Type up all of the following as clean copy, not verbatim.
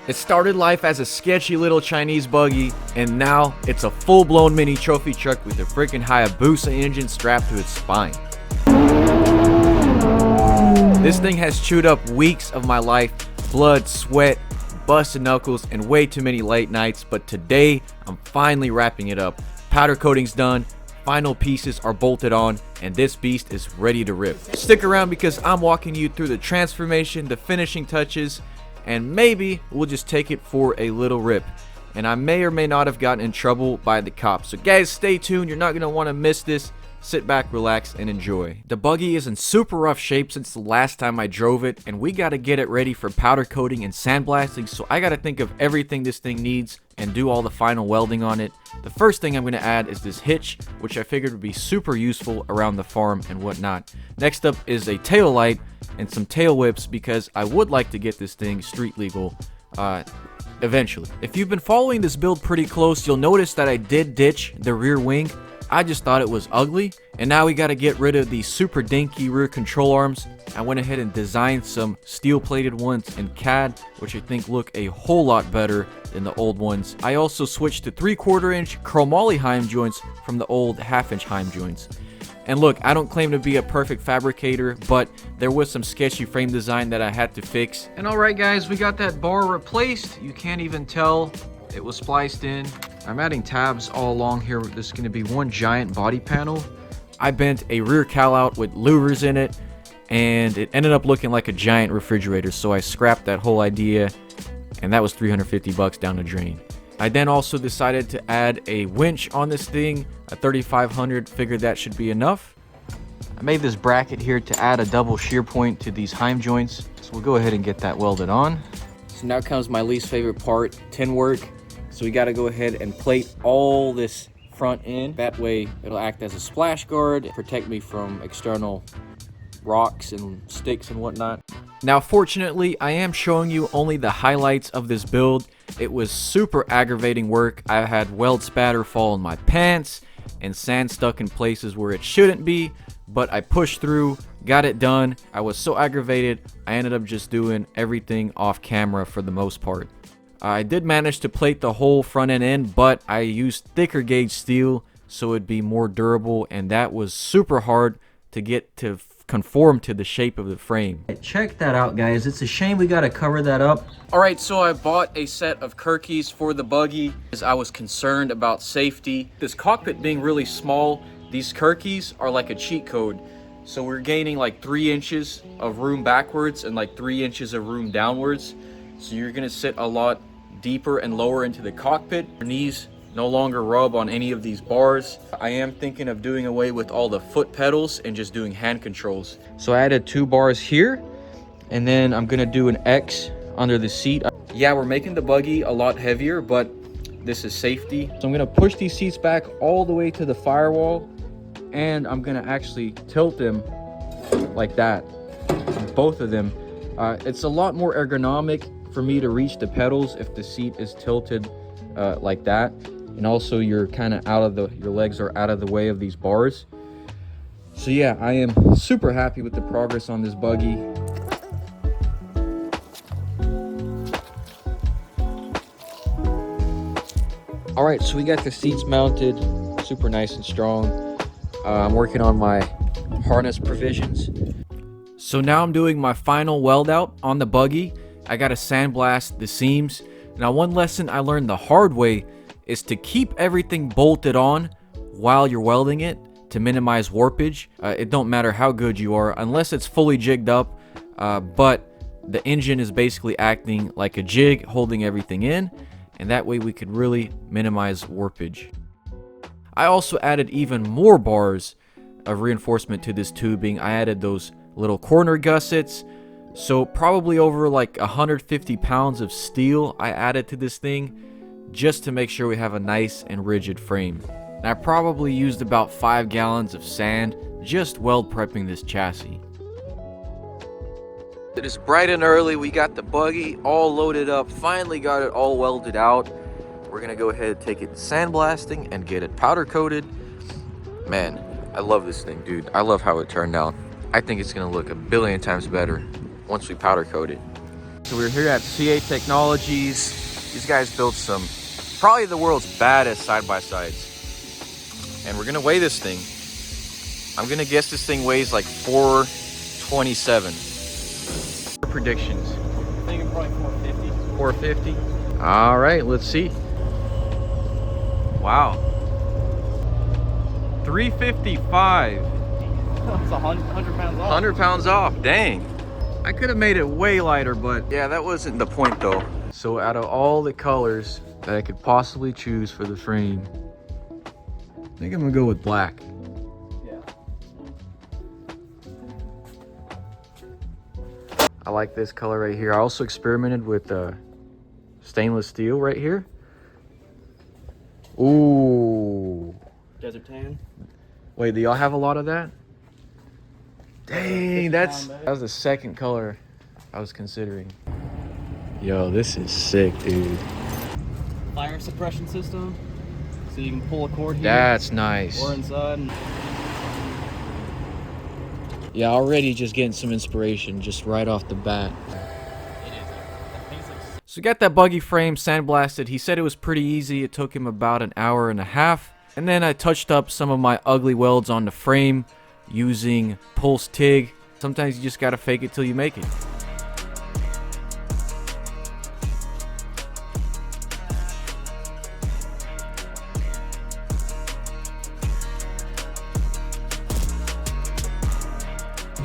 It started life as a sketchy little Chinese buggy, and now it's a full-blown mini trophy truck with a freaking Hayabusa engine strapped to its spine. This thing has chewed up weeks of my life, blood, sweat, busted knuckles, and way too many late nights, but today I'm finally wrapping it up. Powder coating's done, final pieces are bolted on, and this beast is ready to rip. Stick around because I'm walking you through the transformation, the finishing touches, and maybe we'll just take it for a little rip. And I may or may not have gotten in trouble by the cops. So guys, stay tuned. You're not going to want to miss this. Sit back, relax, and enjoy. The buggy is in super rough shape since the last time I drove it, and we got to get it ready for powder coating and sandblasting, so I got to think of everything this thing needs and do all the final welding on it. The first thing I'm going to add is this hitch, which I figured would be super useful around the farm and whatnot. Next up is a tail light and some tail whips because I would like to get this thing street legal eventually. If you've been following this build pretty close, you'll notice that I did ditch the rear wing. I just thought it was ugly, and now we got to get rid of these super dinky rear control arms. I went ahead and designed some steel plated ones in CAD, which I think look a whole lot better than the old ones. I also switched to 3/4 inch chromoly heim joints from the old 1/2 inch heim joints. And look, I don't claim to be a perfect fabricator, but there was some sketchy frame design that I had to fix. And alright guys, we got that bar replaced. You can't even tell it was spliced in. I'm adding tabs all along here. This is going to be one giant body panel. I bent a rear cowl out with louvers in it, and it ended up looking like a giant refrigerator, so I scrapped that whole idea, and that was 350 bucks down the drain. I then also decided to add a winch on this thing, a 3500, figured that should be enough. I made this bracket here to add a double shear point to these heim joints, so we'll go ahead and get that welded on. So now comes my least favorite part, tin work. So we got to go ahead and plate all this front end. That way it'll act as a splash guard, protect me from external rocks and sticks and whatnot. Now fortunately, I am showing you only the highlights of this build. It was super aggravating work. I had weld spatter fall in my pants and sand stuck in places where it shouldn't be, but I pushed through, got it done. I was so aggravated, I ended up just doing everything off camera for the most part. I did manage to plate the whole front end, but I used thicker gauge steel so it'd be more durable, and that was super hard to get to conform to the shape of the frame. Check that out guys, it's a shame we gotta cover that up. Alright, so I bought a set of Kirkies for the buggy because I was concerned about safety. This cockpit being really small, these Kirkies are like a cheat code. So we're gaining like 3 inches of room backwards and like 3 inches of room downwards. So you're gonna sit a lot deeper and lower into the cockpit. Your knees no longer rub on any of these bars. I am thinking of doing away with all the foot pedals and just doing hand controls. So I added 2 bars here, and then I'm gonna do an X under the seat. Yeah, we're making the buggy a lot heavier, but this is safety. So I'm gonna push these seats back all the way to the firewall, and I'm gonna actually tilt them like that, both of them. It's a lot more ergonomic for me to reach the pedals if the seat is tilted like that, and also you're kind of your legs are out of the way of these bars. So yeah, I am super happy with the progress on this buggy. All right, so we got the seats mounted, super nice and strong. I'm working on my harness provisions. So now I'm doing my final weld out on the buggy. I gotta sandblast the seams. Now one lesson I learned the hard way is to keep everything bolted on while you're welding it to minimize warpage. It don't matter how good you are unless it's fully jigged up, but the engine is basically acting like a jig, holding everything in, and that way we could really minimize warpage. I also added even more bars of reinforcement to this tubing. I added those little corner gussets. So probably over like 150 pounds of steel I added to this thing just to make sure we have a nice and rigid frame. And I probably used about 5 gallons of sand just weld prepping this chassis. It is bright and early. We got the buggy all loaded up, finally got it all welded out. We're gonna go ahead and take it sandblasting and get it powder coated. Man, I love this thing, dude. I love how it turned out. I think it's gonna look a billion times better once we powder coat it. So we're here at CA Technologies. These guys built some, probably the world's baddest side-by-sides. And we're gonna weigh this thing. I'm gonna guess this thing weighs like 427. Predictions. I'm thinking probably 450. 450. All right, let's see. Wow. 355. That's 100 pounds off. 100 pounds off, dang. I could have made it way lighter, but yeah, that wasn't the point though. So out of all the colors that I could possibly choose for the frame, I think I'm gonna go with black. Yeah. I like this color right here. I also experimented with stainless steel right here. Ooh. Desert tan. Wait, do y'all have a lot of that? Dang, that was the second color I was considering. Yo, this is sick, dude. Fire suppression system. So you can pull a cord here. That's nice. Or inside. Yeah, already just getting some inspiration just right off the bat. So we got that buggy frame sandblasted. He said it was pretty easy. It took him about an hour and a half. And then I touched up some of my ugly welds on the frame using pulse TIG. Sometimes you just gotta fake it till you make it.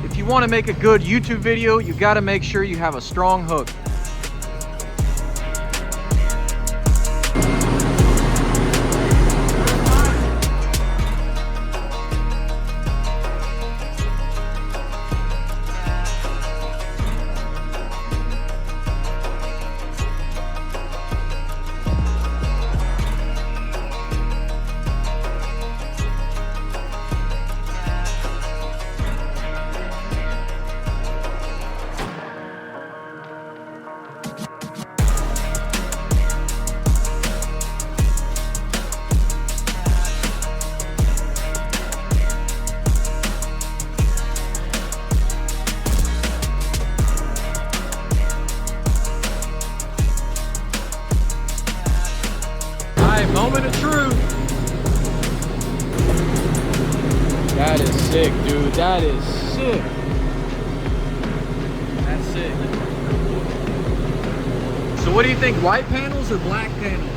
If you want to make a good YouTube video, you gotta make sure you have a strong hook. Moment of truth. That is sick, dude. That is sick. That's sick. So what do you think, white panels or black panels?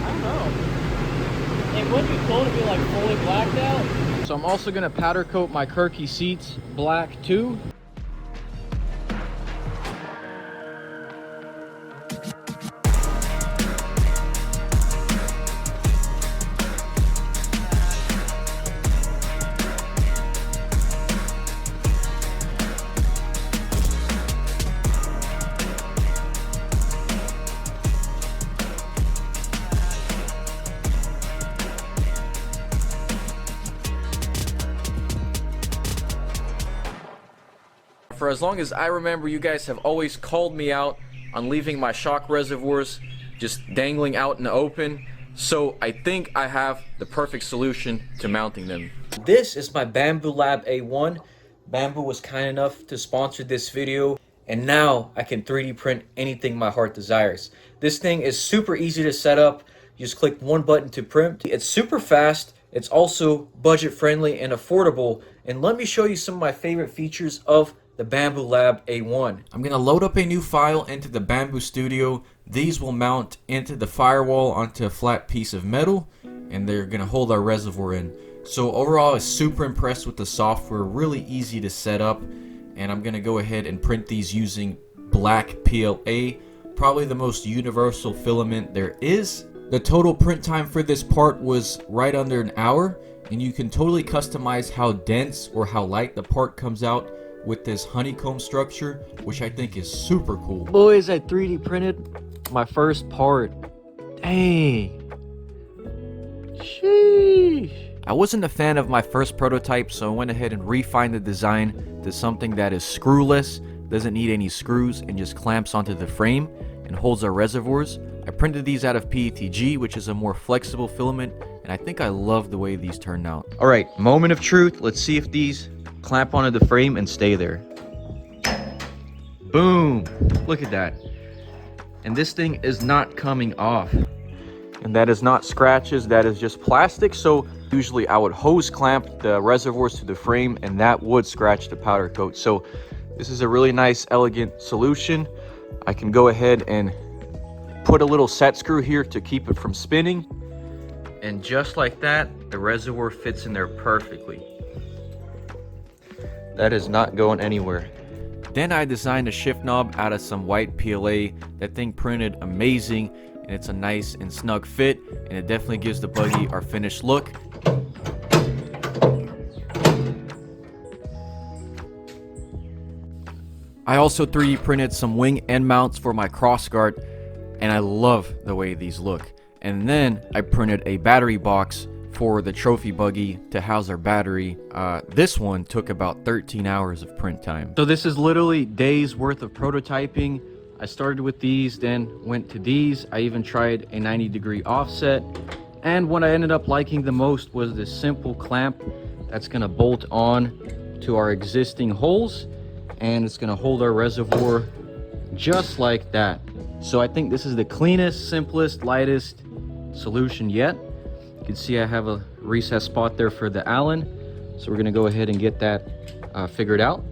I don't know. It would be cool to be like fully blacked out. So I'm also gonna powder coat my Kirky seats black too. For as long as I remember, you guys have always called me out on leaving my shock reservoirs just dangling out in the open. So I think I have the perfect solution to mounting them. This is my Bamboo Lab A1. Bamboo was kind enough to sponsor this video, and now I can 3D print anything my heart desires. This thing is super easy to set up. You just click one button to print. It's super fast. It's also budget friendly and affordable. And let me show you some of my favorite features of the Bamboo Lab A1. I'm gonna load up a new file into the Bamboo Studio. These will mount into the firewall onto a flat piece of metal, and they're gonna hold our reservoir in. So overall, I was super impressed with the software, really easy to set up, and I'm gonna go ahead and print these using black PLA, probably the most universal filament there is. The total print time for this part was right under an hour, and you can totally customize how dense or how light the part comes out with this honeycomb structure, which I think is super cool. Boys, I 3D printed my first part. Dang. Sheesh. I wasn't a fan of my first prototype, so I went ahead and refined the design to something that is screwless, doesn't need any screws, and just clamps onto the frame and holds our reservoirs. I printed these out of PETG, which is a more flexible filament, and I think I love the way these turned out. All right, moment of truth. Let's see if these clamp onto the frame and stay there. Boom! Look at that. And this thing is not coming off. And that is not scratches, that is just plastic. So usually I would hose clamp the reservoirs to the frame and that would scratch the powder coat. So this is a really nice, elegant solution. I can go ahead and put a little set screw here to keep it from spinning. And just like that, the reservoir fits in there perfectly. That is not going anywhere. Then I designed a shift knob out of some white PLA. That thing printed amazing, and it's a nice and snug fit, and it definitely gives the buggy our finished look. I also 3D printed some wing end mounts for my crosskart, and I love the way these look. And then I printed a battery box for the trophy buggy to house our battery. This one took about 13 hours of print time. So this is literally days worth of prototyping. I started with these, then went to these. I even tried a 90-degree offset. And what I ended up liking the most was this simple clamp that's gonna bolt on to our existing holes, and it's gonna hold our reservoir just like that. So I think this is the cleanest, simplest, lightest solution yet. You can see I have a recess spot there for the Allen, so we're gonna go ahead and get that figured out.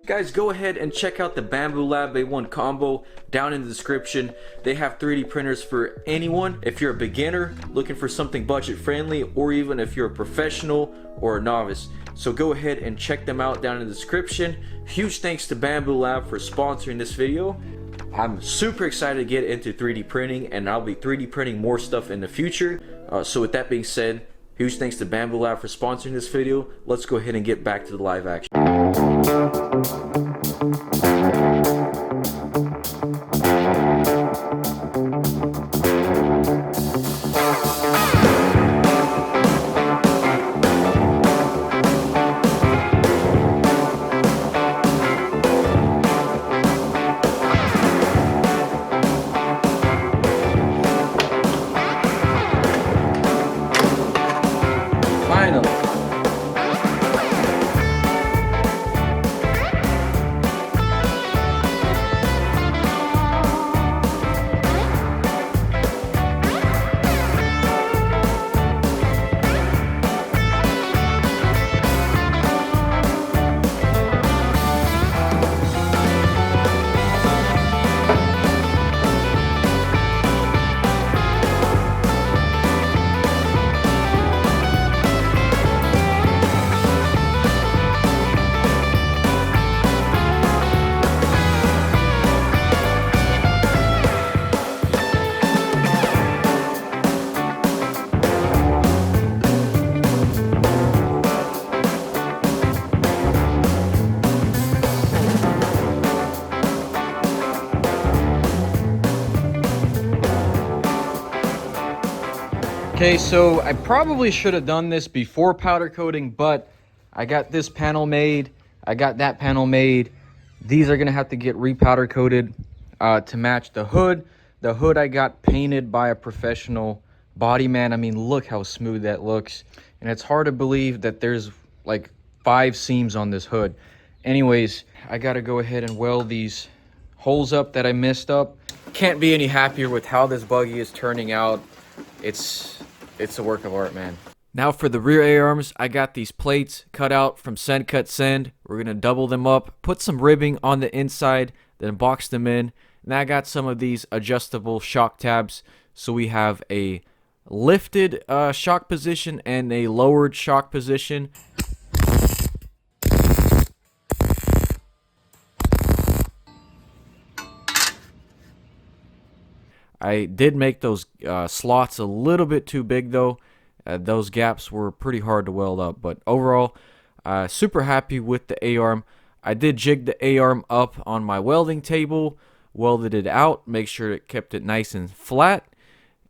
Guys, go ahead and check out the Bamboo Lab A1 combo down in the description. They have 3D printers for anyone. If you're a beginner looking for something budget friendly, or even if you're a professional or a novice. So go ahead and check them out down in the description. Huge thanks to Bamboo Lab for sponsoring this video. I'm super excited to get into 3D printing, and I'll be 3D printing more stuff in the future. So with that being said, huge thanks to Bamboo Lab for sponsoring this video. Let's go ahead and get back to the live action. Okay, so I probably should have done this before powder coating, but I got this panel made, I got that panel made. These are gonna have to get repowder coated to match the hood. The hood I got painted by a professional body man. I mean, look how smooth that looks. And it's hard to believe that there's like 5 seams on this hood. Anyways, I gotta go ahead and weld these holes up that I messed up. Can't be any happier with how this buggy is turning out. It's a work of art, man. Now for the rear A-arms, I got these plates cut out from Send Cut Send. We're gonna double them up, put some ribbing on the inside, then box them in. And I got some of these adjustable shock tabs, so we have a lifted shock position and a lowered shock position. I did make those slots a little bit too big though. Those gaps were pretty hard to weld up, but overall, super happy with the A-arm. I did jig the A-arm up on my welding table, welded it out, make sure it kept it nice and flat.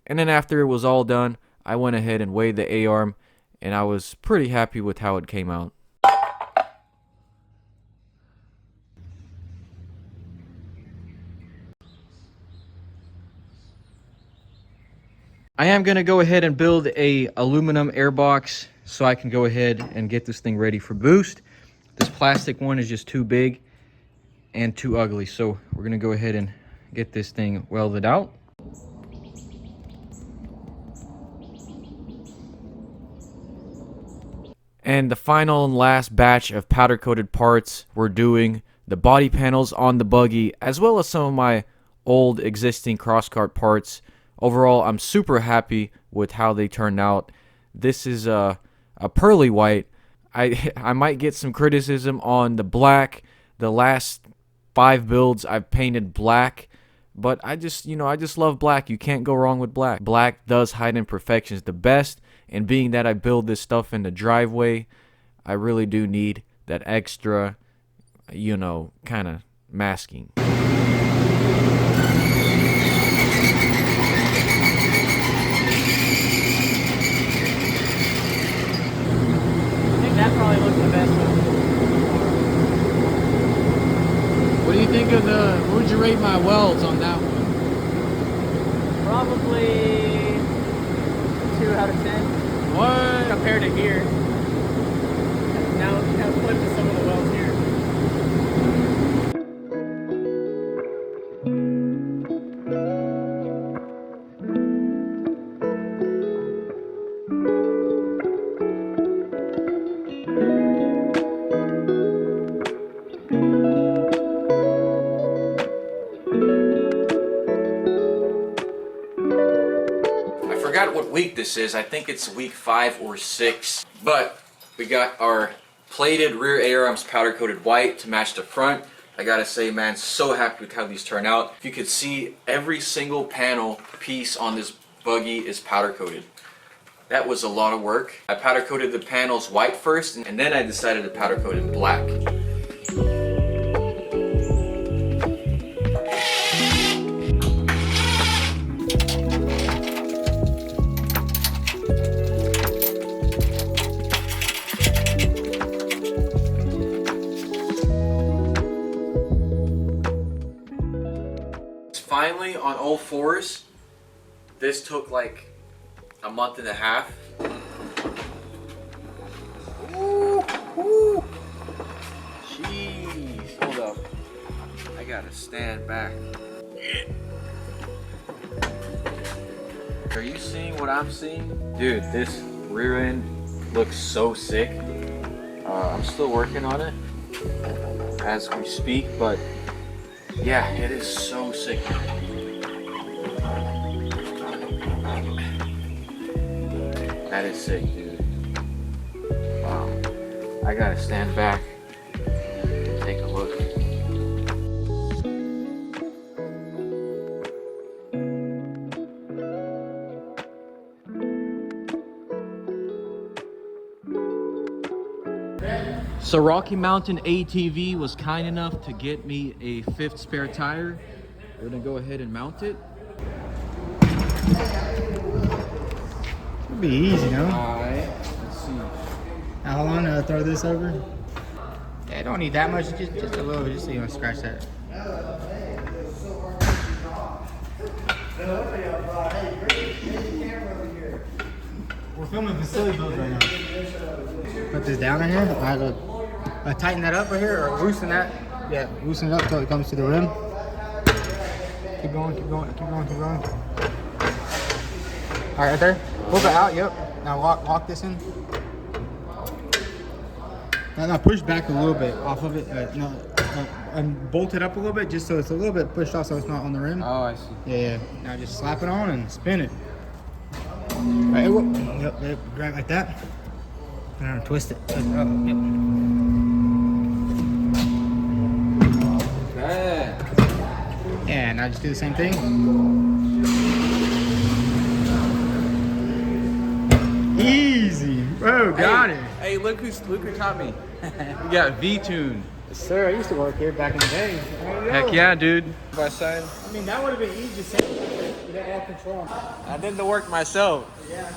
And then after it was all done, I went ahead and weighed the A-arm, and I was pretty happy with how it came out. I am going to go ahead and build a aluminum airbox so I can go ahead and get this thing ready for boost. This plastic one is just too big and too ugly, so we're going to go ahead and get this thing welded out. And the final and last batch of powder coated parts, we're doing the body panels on the Buggy, as well as some of my old existing crosskart parts. Overall, I'm super happy with how they turned out. This is a pearly white. I might get some criticism on the black. The last 5 builds I've painted black, but I just love black. You can't go wrong with black. Black does hide imperfections the best, and being that I build this stuff in the driveway, I really do need that extra, kind of masking. That probably looks the best one. What do you think of what would you rate my welds on that one? Probably 2 out of 10. What? Compared to here. Now flip to some of the welds here. I forgot what week this is. I think it's week 5 or 6. But we got our plated rear air arms powder coated white to match the front. I gotta say, man, so happy with how these turn out. If you could see, every single panel piece on this Buggy is powder coated. That was a lot of work. I powder coated the panels white first, and then I decided to powder coat it black. Finally on all 4s. This took like a month and a half. Ooh, ooh. Jeez, hold up. I gotta stand back. Are you seeing what I'm seeing? Dude, this rear end looks so sick. I'm still working on it as we speak, but yeah, it is so sick. That is sick, dude. Wow. I gotta stand back, take a look. So Rocky Mountain ATV was kind enough to get me a 5th spare tire. We're gonna go ahead and mount it. It'll be easy, no? Alright, let's see. How long do I throw this over? Yeah, don't need that much, just a little bit, just so you don't scratch that. We're filming Vasily builds right now. Put this down in here. I have to tighten that up right here, or loosen that. Yeah, loosen it up till it comes to the rim. Keep going, keep going, keep going, keep going. All right there. Pull it out, yep. Now lock this in. Now push back a little bit off of it. And bolt it up a little bit just so it's a little bit pushed off so it's not on the rim. Oh, I see. Yeah. Now just slap it on and spin it. All right, whoop. Yep, grab like that. And twist it. Yep. Okay. Yeah, now just do the same thing. Easy. Bro, got it. Hey, look who taught me. We got V-Tune. Yes, sir, I used to work here back in the day. Heck yeah, dude. By side. I mean, that would have been easy to say. You had all control. I did the work myself. Yeah,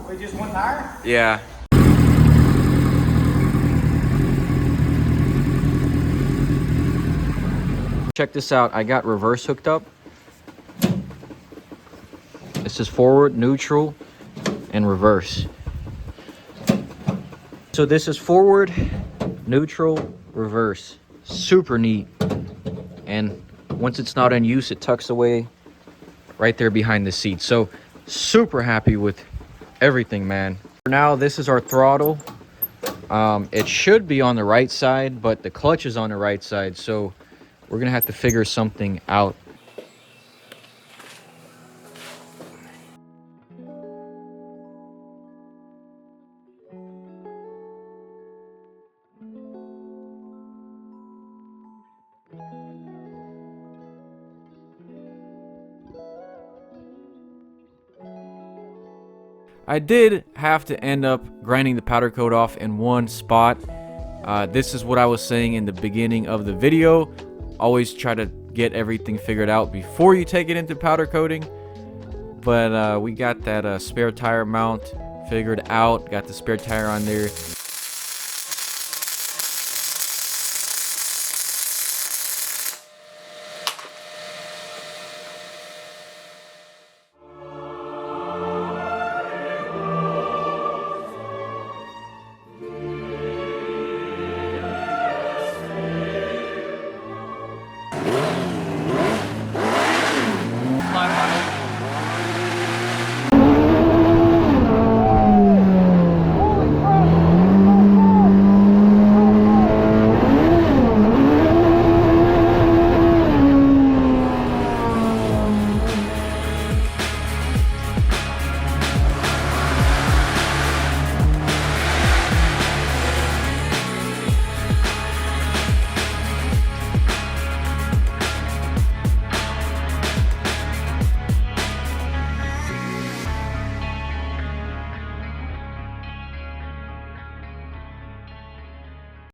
wait, just one tire? Yeah. Check this out. I got reverse hooked up. This is forward, neutral, and reverse. So this is forward, neutral, reverse. Super neat. And once it's not in use, it tucks away right there behind the seat. So super happy with everything, man. For now, this is our throttle. It should be on the right side, but the clutch is on the right side. So we're gonna have to figure something out. I did have to end up grinding the powder coat off in one spot. This is what I was saying in the beginning of the video. Always try to get everything figured out before you take it into powder coating. But we got that spare tire mount figured out. Got the spare tire on there.